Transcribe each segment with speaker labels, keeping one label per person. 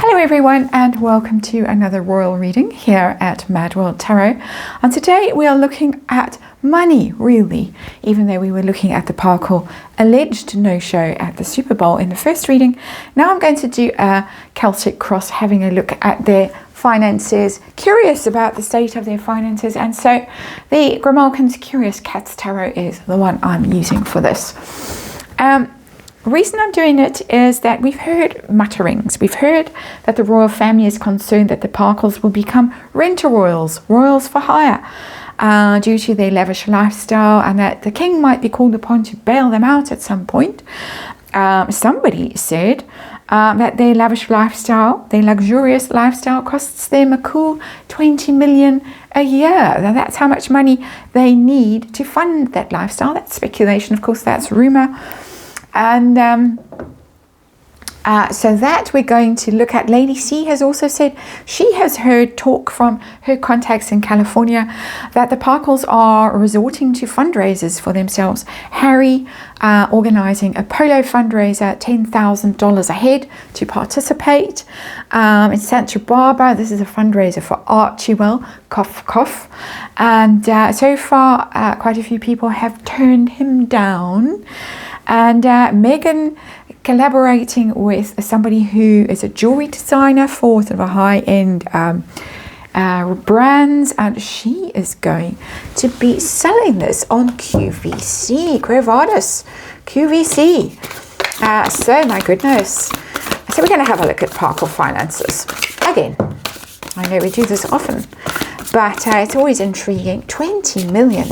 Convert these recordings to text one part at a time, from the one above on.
Speaker 1: Hello everyone and welcome to another royal reading here at MadWorldTarot. And today we are looking at money, really, even though we were looking at the Parkle alleged no-show at the Super Bowl in the first reading. Now I'm going to do a Celtic cross, having a look at their finances, curious about the state of their finances. And so the Grimalkin's Curious Cats Tarot is the one I'm using for this. The reason I'm doing it is that we've heard mutterings. We've heard that the royal family is concerned that the Parkles will become rent-a-royals, royals for hire, due to their lavish lifestyle, and that the king might be called upon to bail them out at some point. Somebody said that their lavish lifestyle, their luxurious lifestyle, costs them a cool 20 million a year. Now that's how much money they need to fund that lifestyle. That's speculation, of course, that's rumor. And so that we're going to look at. Lady C has also said she has heard talk from her contacts in California that the Parkles are resorting to fundraisers for themselves. Harry organizing a polo fundraiser, $10,000 a head to participate. In Santa Barbara, this is a fundraiser for Archibald, cough, cough. And so far, quite a few people have turned him down. And Meghan collaborating with somebody who is a jewelry designer for sort of a high-end brands, and she is going to be selling this on QVC, vadis, QVC. So my goodness. So we're going to have a look at Parkle finances. Again, I know we do this often, but it's always intriguing. $20 million.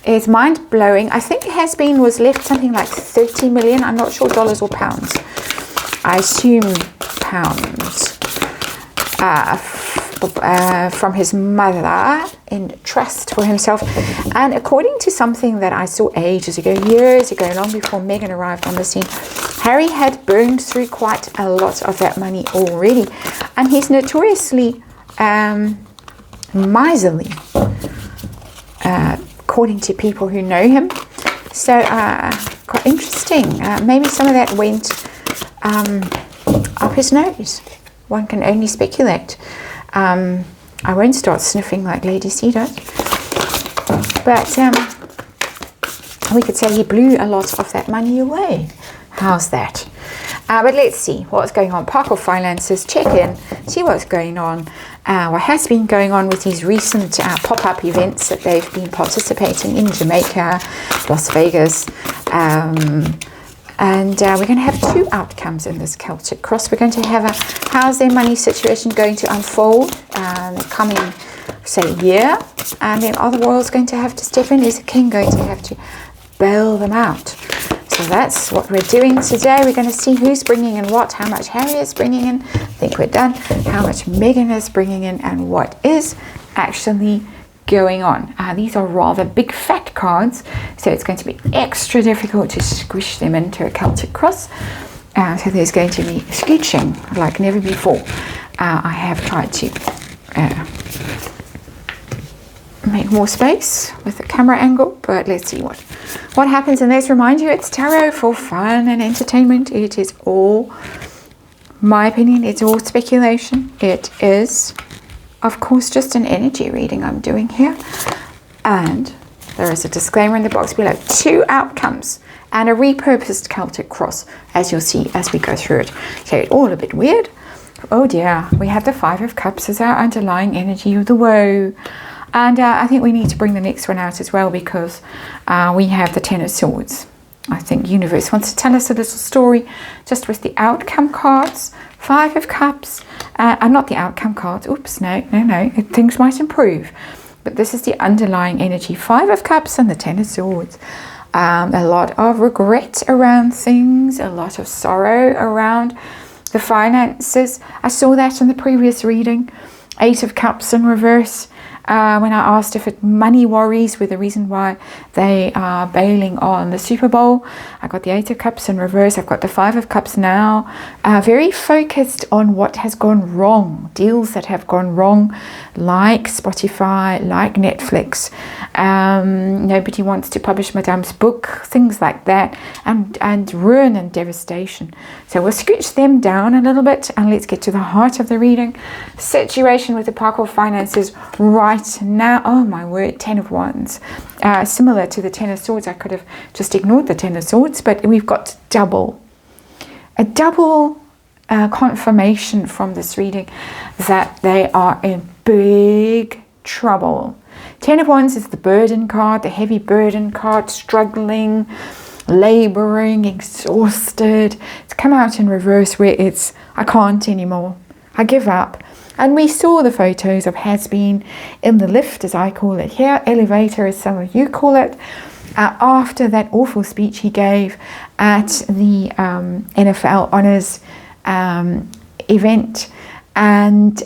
Speaker 1: It's mind-blowing. I think was left something like 30 million. I'm not sure dollars or pounds. I assume pounds. From his mother in trust for himself. And according to something that I saw ages ago, years ago, long before Meghan arrived on the scene, Harry had burned through quite a lot of that money already. And he's notoriously miserly. According to people who know him. So quite interesting. Maybe some of that went up his nose. One can only speculate. I won't start sniffing like Lady C does, but we could say he blew a lot of that money away. How's that? But let's see what's going on. Parkle finances, check in, see what's going on. What has been going on with these recent pop-up events that they've been participating in Jamaica, Las Vegas. And we're going to have two outcomes in this Celtic cross. We're going to have how's their money situation going to unfold the coming, say, year. And then are the royals going to have to step in? Is the king going to have to bail them out? So that's what we're doing today. We're going to see who's bringing in what, how much Harry is bringing in. I think we're done. How much Meghan is bringing in and what is actually going on. These are rather big fat cards, so it's going to be extra difficult to squish them into a Celtic cross. So there's going to be scooching like never before. I have tried to make more space with the camera angle, but let's see what happens. And let's remind you, it's tarot for fun and entertainment. It is all my opinion, it's all speculation. It is, of course, just an energy reading I'm doing here. And there is a disclaimer in the box below. Two outcomes and a repurposed Celtic cross, as you'll see as we go through it. So it's all a bit weird. Oh dear, we have the Five of Cups as our underlying energy of the woe. And I think we need to bring the next one out as well, because we have the Ten of Swords. I think universe wants to tell us a little story just with the outcome cards. Five of Cups, and not the outcome cards. Oops, no. Things might improve. But this is the underlying energy. Five of Cups and the Ten of Swords. A lot of regret around things, a lot of sorrow around the finances. I saw that in the previous reading. Eight of Cups in reverse. when I asked if money worries were the reason why they are bailing on the Super Bowl. I got the 8 of Cups in reverse. I've got the 5 of Cups now. Very focused on what has gone wrong, deals that have gone wrong, like Spotify, like Netflix. Nobody wants to publish Madame's book, things like that, and ruin and devastation. So we'll scooch them down a little bit, and let's get to the heart of the reading. Situation with the Park of Finances right now. Oh my word, 10 of Wands. Similar to the 10 of Swords. I could have just ignored the 10 of Swords, but we've got a double confirmation from this reading that they are in big trouble. 10 of Wands is the burden card, the heavy burden card, struggling, laboring, exhausted. It's come out in reverse where it's, I can't anymore, I give up. And we saw the photos of has-been in the lift, as I call it here, elevator as some of you call it, after that awful speech he gave at the NFL Honours event. And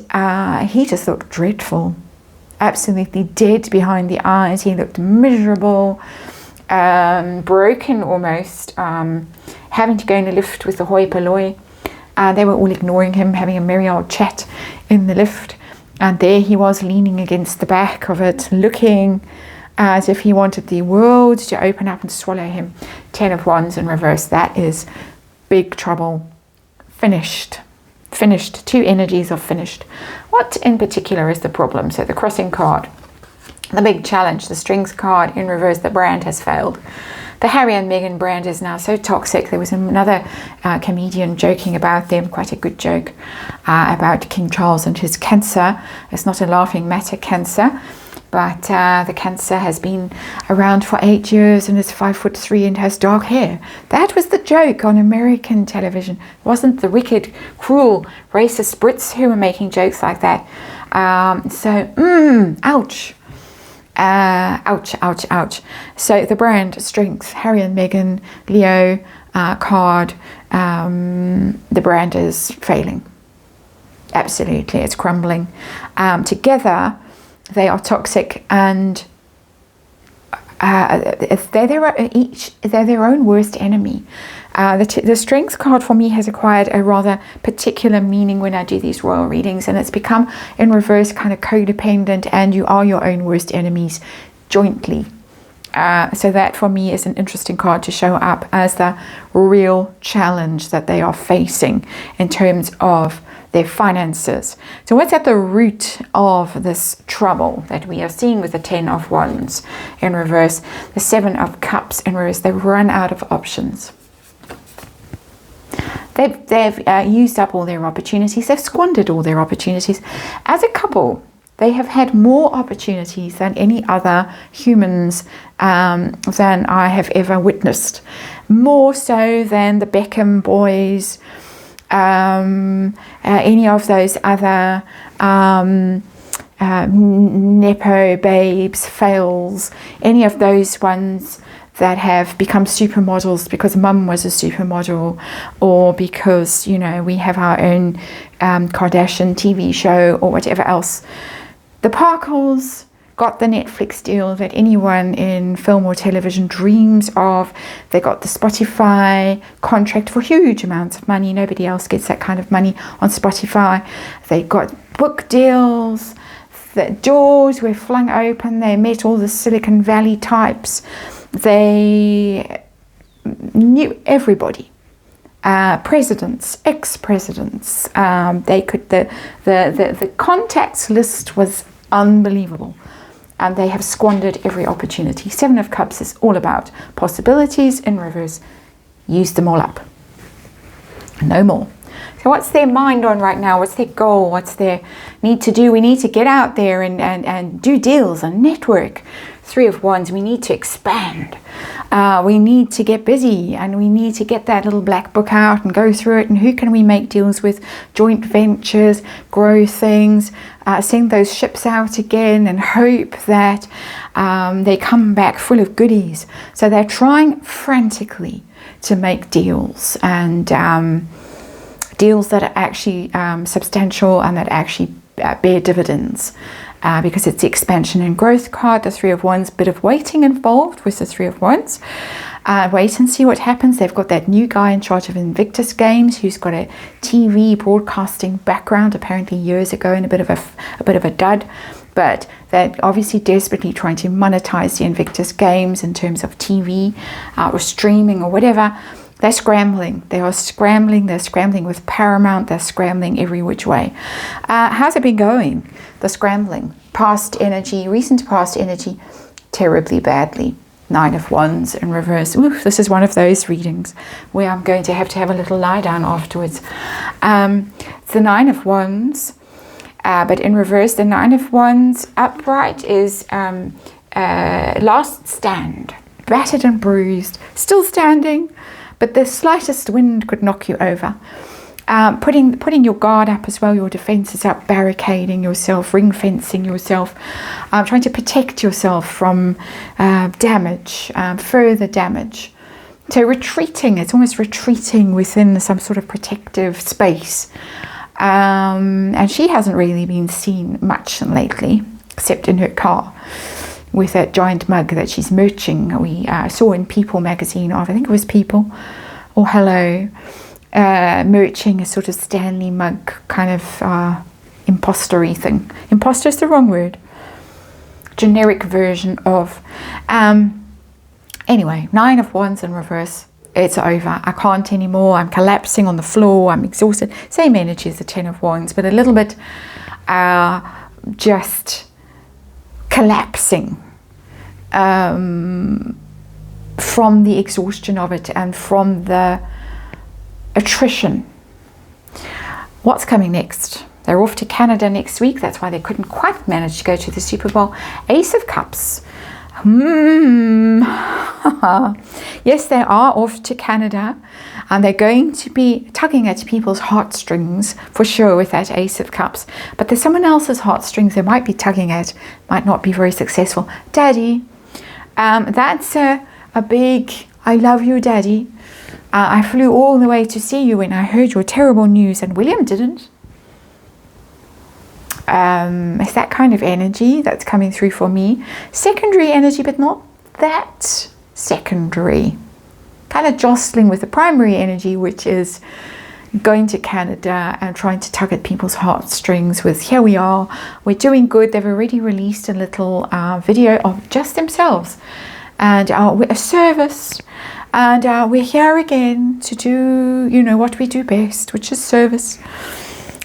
Speaker 1: he just looked dreadful, absolutely dead behind the eyes. He looked miserable, broken almost, having to go in a lift with the hoi polloi. They were all ignoring him, having a merry old chat in the lift. And there he was leaning against the back of it, looking as if he wanted the world to open up and swallow him. 10 of Wands in reverse. That is big trouble. Finished. Finished. 2 energies of finished. What in particular is the problem? So the crossing card, the big challenge, the strings card in reverse, the brand has failed. The Harry and Meghan brand is now so toxic. There was another comedian joking about them, quite a good joke, about King Charles and his cancer. It's not a laughing matter, cancer, but the cancer has been around for 8 years and is 5'3" and has dark hair. That was the joke on American television. It wasn't the wicked, cruel, racist Brits who were making jokes like that. Ouch. Ouch, ouch, ouch. So the brand, strength, Harry and Meghan, Leo card, the brand is failing. Absolutely, it's crumbling. Together, they are toxic, and they're their own worst enemy. The strength card for me has acquired a rather particular meaning when I do these royal readings, and it's become in reverse kind of codependent, and you are your own worst enemies jointly. So that for me is an interesting card to show up as the real challenge that they are facing in terms of their finances. So what's at the root of this trouble that we are seeing with the 10 of Wands in reverse, the 7 of Cups in reverse? They've run out of options. They've used up all their opportunities. They've squandered all their opportunities. As a couple, they have had more opportunities than any other humans than I have ever witnessed. More so than the Beckham boys, any of those other Nepo babes, fails, any of those ones that have become supermodels because mum was a supermodel, or because, you know, we have our own Kardashian TV show or whatever else. The Parkles got the Netflix deal that anyone in film or television dreams of. They got the Spotify contract for huge amounts of money. Nobody else gets that kind of money on Spotify. They got book deals. The doors were flung open. They met all the Silicon Valley types. They knew everybody. Presidents, ex-presidents. The contacts list was unbelievable. And they have squandered every opportunity. 7 of Cups is all about possibilities in reverse. Use them all up. No more. So what's their mind on right now? What's their goal? What's their need to do? We need to get out there and do deals and network. 3 of Wands, we need to expand. We need to get busy, and we need to get that little black book out and go through it. And who can we make deals with? Joint ventures, grow things, send those ships out again, and hope that they come back full of goodies. So they're trying frantically to make deals, and deals that are actually substantial and that actually bear dividends. because it's the expansion and growth card. The Three of Wands, bit of waiting involved with the Three of Wands. Wait and see what happens. They've got that new guy in charge of Invictus Games who's got a TV broadcasting background, apparently years ago, and a bit of a dud. But they're obviously desperately trying to monetize the Invictus Games in terms of TV or streaming or whatever. They're scrambling. They are scrambling. They're scrambling with Paramount. They're scrambling every which way. How's it been going? The scrambling. Past energy, recent past energy, terribly badly. Nine of Wands in reverse. Oof, this is one of those readings where I'm going to have a little lie down afterwards. It's the Nine of Wands, but in reverse, the Nine of Wands upright is last stand. Battered and bruised, still standing, but the slightest wind could knock you over. Putting your guard up as well, your defenses up, barricading yourself, ring fencing yourself, trying to protect yourself from damage, further damage. So retreating, it's almost retreating within some sort of protective space. And she hasn't really been seen much lately, except in her car with that giant mug that she's merching. We saw in People magazine, I think it was People or Hello, merching a sort of Stanley mug kind of imposter-y thing. Imposter is the wrong word. Generic version of. Anyway, Nine of Wands in reverse. It's over. I can't anymore. I'm collapsing on the floor. I'm exhausted. Same energy as the Ten of Wands, but a little bit just collapsing from the exhaustion of it and from the attrition. What's coming next? They're off to Canada next week. That's why they couldn't quite manage to go to the Super Bowl. Ace of Cups. Yes, they are off to Canada, and they're going to be tugging at people's heartstrings for sure with that Ace of Cups. But there's someone else's heartstrings they might be tugging at, might not be very successful. Daddy. That's a big I love you, Daddy. I flew all the way to see you when I heard your terrible news, and William didn't. It's that kind of energy that's coming through for me. Secondary energy, but not that secondary. Kind of jostling with the primary energy, which is going to Canada and trying to tug at people's heartstrings with, here we are, we're doing good. They've already released a little video of just themselves and a service. And we're here again to do, what we do best, which is service.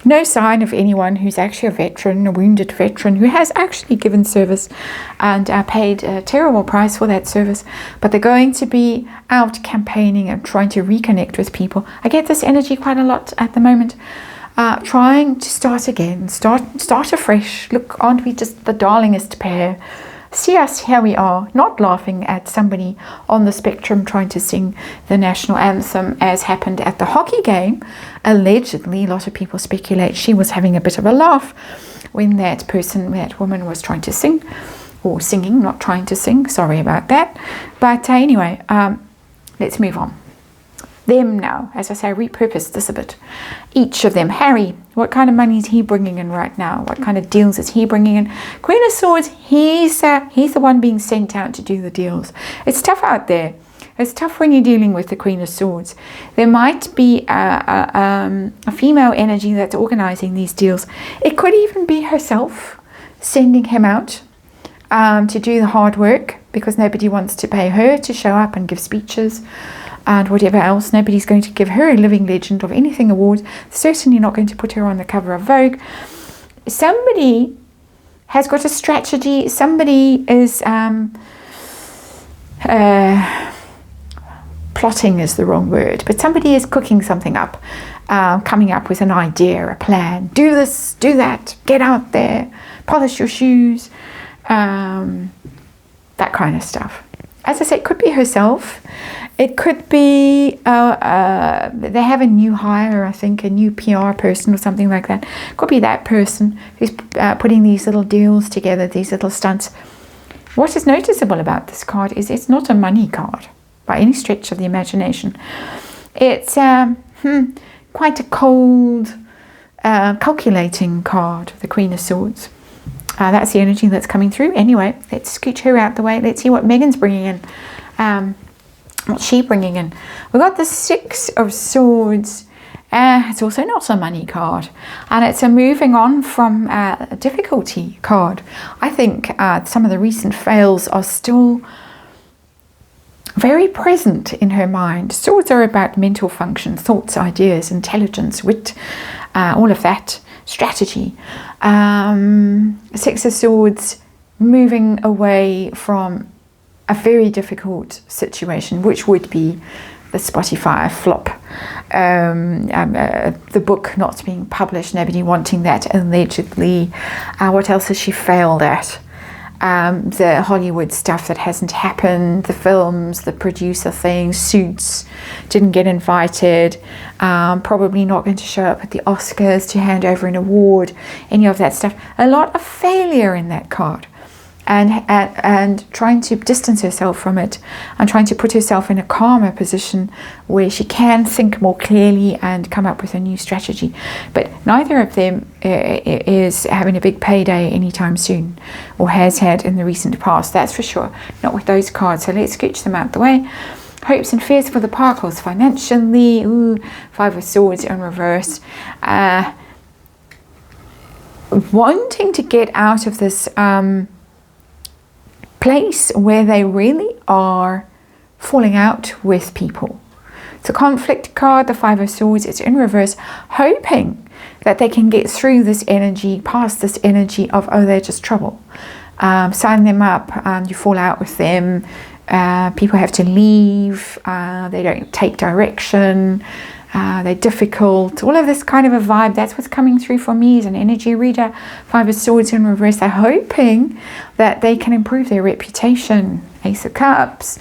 Speaker 1: No sign of anyone who's actually a veteran, a wounded veteran, who has actually given service and paid a terrible price for that service. But they're going to be out campaigning and trying to reconnect with people. I get this energy quite a lot at the moment. Trying to start again, start afresh. Look, aren't we just the darlingest pair? See us, here we are, not laughing at somebody on the spectrum trying to sing the national anthem as happened at the hockey game. Allegedly, a lot of people speculate she was having a bit of a laugh when that woman was trying to sing, or singing, not trying to sing. Sorry about that. But anyway, let's move on. Them now, as I say, repurpose this a bit. Each of them. Harry, what kind of money is he bringing in right now? What kind of deals is he bringing in? Queen of Swords, he's the one being sent out to do the deals. It's tough out there. It's tough when you're dealing with the Queen of Swords. There might be a female energy that's organizing these deals. It could even be herself sending him out to do the hard work, because nobody wants to pay her to show up and give speeches and whatever else. Nobody's going to give her a Living Legend of anything award. Certainly not going to put her on the cover of Vogue. Somebody has got a strategy. Somebody is plotting is the wrong word, but somebody is cooking something up, coming up with an idea, a plan. Do this, do that, get out there, polish your shoes, that kind of stuff. As I say, it could be herself. It could be, they have a new hire, I think, a new PR person or something like that. It could be that person who's putting these little deals together, these little stunts. What is noticeable about this card is it's not a money card by any stretch of the imagination. It's quite a cold, calculating card, the Queen of Swords. That's the energy that's coming through. Anyway, let's scooch her out the way. Let's see what Megan's bringing in. What's she bringing in? We've got the Six of Swords. It's also not a money card, and it's a moving on from a difficulty card. I think some of the recent fails are still very present in her mind. Swords are about mental function, thoughts, ideas, intelligence, wit, all of that, strategy. Six of Swords moving away from a very difficult situation, which would be the Spotify flop, the book not being published, nobody wanting that allegedly. What else has she failed at? The Hollywood stuff that hasn't happened, the films, the producer thing, Suits, didn't get invited, probably not going to show up at the Oscars to hand over an award, any of that stuff. A lot of failure in that card. And trying to distance herself from it and trying to put herself in a calmer position where she can think more clearly and come up with a new strategy. But neither of them is having a big payday anytime soon, or has had in the recent past, that's for sure. Not with those cards, so let's scooch them out the way. Hopes and fears for the Parkles financially. Ooh, Five of Swords in reverse. Wanting to get out of this place where they really are falling out with people. It's a conflict card, the Five of Swords. It's in reverse, hoping that they can get through this energy, past this energy of, oh, they're just trouble. Sign them up and you fall out with them. People have to leave. They don't take direction. They're difficult. All of this kind of a vibe. That's what's coming through for me as an energy reader. Five of Swords in reverse. They're hoping that they can improve their reputation. Ace of Cups.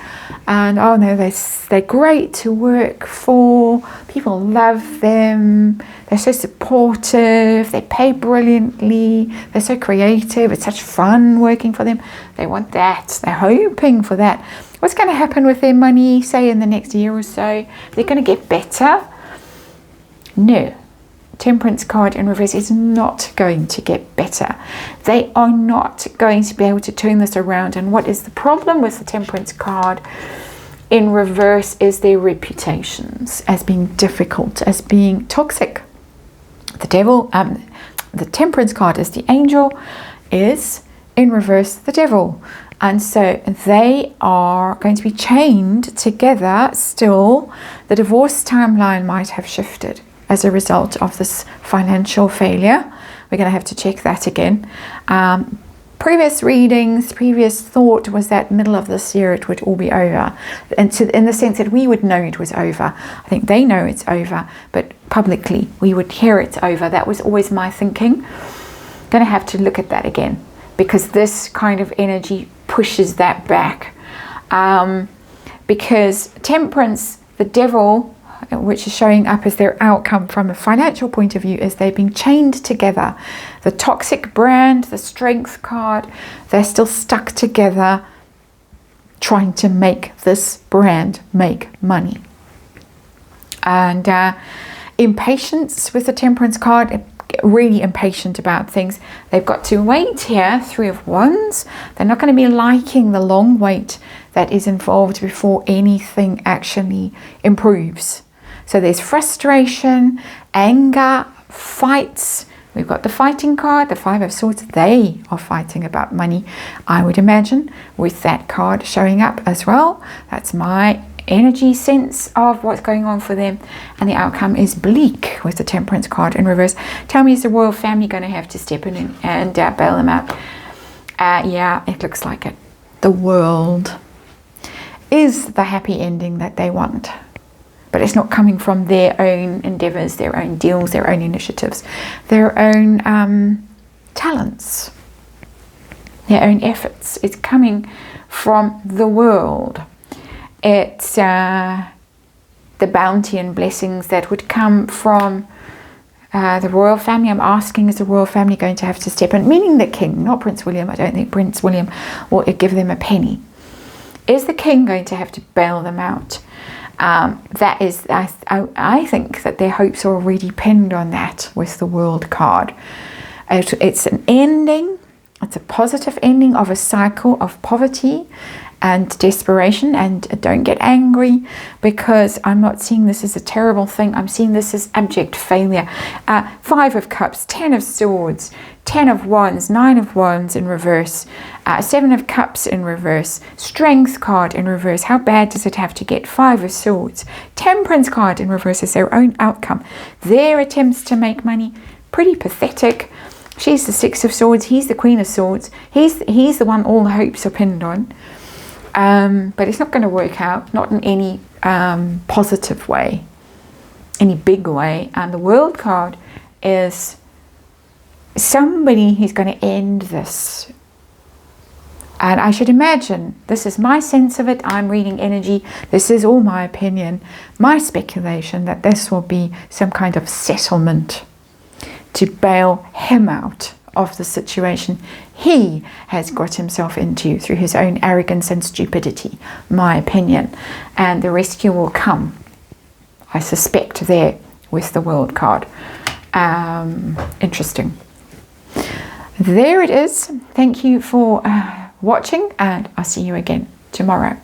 Speaker 1: And oh no, they're great to work for. People love them. They're so supportive. They pay brilliantly. They're so creative. It's such fun working for them. They want that. They're hoping for that. What's going to happen with their money, say in the next year or so? They're going to get better? No. Temperance card in reverse is not going to get better. They are not going to be able to turn this around. And what is the problem with the Temperance card in reverse is their reputations as being difficult, as being toxic. The Devil, the Temperance card is the Angel, is in reverse the Devil. And so they are going to be chained together still. The divorce timeline might have shifted as a result of this financial failure. We're going to have to check that again. Previous readings, previous thought was that middle of this year it would all be over. And in the sense that we would know it was over. I think they know it's over, but publicly we would hear it's over. That was always my thinking. Going to have to look at that again, because this kind of energy pushes that back. Because Temperance, the Devil, which is showing up as their outcome from a financial point of view, is they've been chained together. The toxic brand, the Strength card, they're still stuck together trying to make this brand make money. And impatience with the Temperance card, really impatient about things. They've got to wait here, Three of Wands. They're not going to be liking the long wait that is involved before anything actually improves. So there's frustration, anger, fights. We've got the fighting card, the Five of Swords. They are fighting about money, I would imagine, with that card showing up as well. That's my energy sense of what's going on for them. And the outcome is Bleak with the Temperance card in reverse. Tell me, is the royal family going to have to step in and bail them out? Yeah, it looks like it. The world is the happy ending that they want. But it's not coming from their own endeavors, their own deals, their own initiatives, their own talents, their own efforts. It's coming from the world. It's the bounty and blessings that would come from the royal family. I'm asking, is the royal family going to have to step in? Meaning the king, not Prince William. I don't think Prince William will give them a penny. Is the king going to have to bail them out? That is, I think that their hopes are already pinned on that with the World card. It's an ending. It's a positive ending of a cycle of poverty and desperation. And don't get angry, because I'm not seeing this as a terrible thing. I'm seeing this as abject failure. 5 of Cups, 10 of Swords, 10 of Wands, 9 of Wands in reverse, 7 of Cups in reverse, Strength card in reverse. How bad does it have to get? 5 of Swords, Temperance card in reverse as their own outcome. Their attempts to make money, pretty pathetic. She's the 6 of Swords, he's the Queen of Swords. He's the one all the hopes are pinned on. But it's not going to work out, not in any positive way, any big way. And the World card is somebody who's going to end this. And I should imagine, this is my sense of it, I'm reading energy, this is all my opinion, my speculation, that this will be some kind of settlement to bail him out of the situation he has got himself into through his own arrogance and stupidity, my opinion. And the rescue will come, I suspect, there with the World card. Interesting. There it is. Thank you for watching, and I'll see you again tomorrow.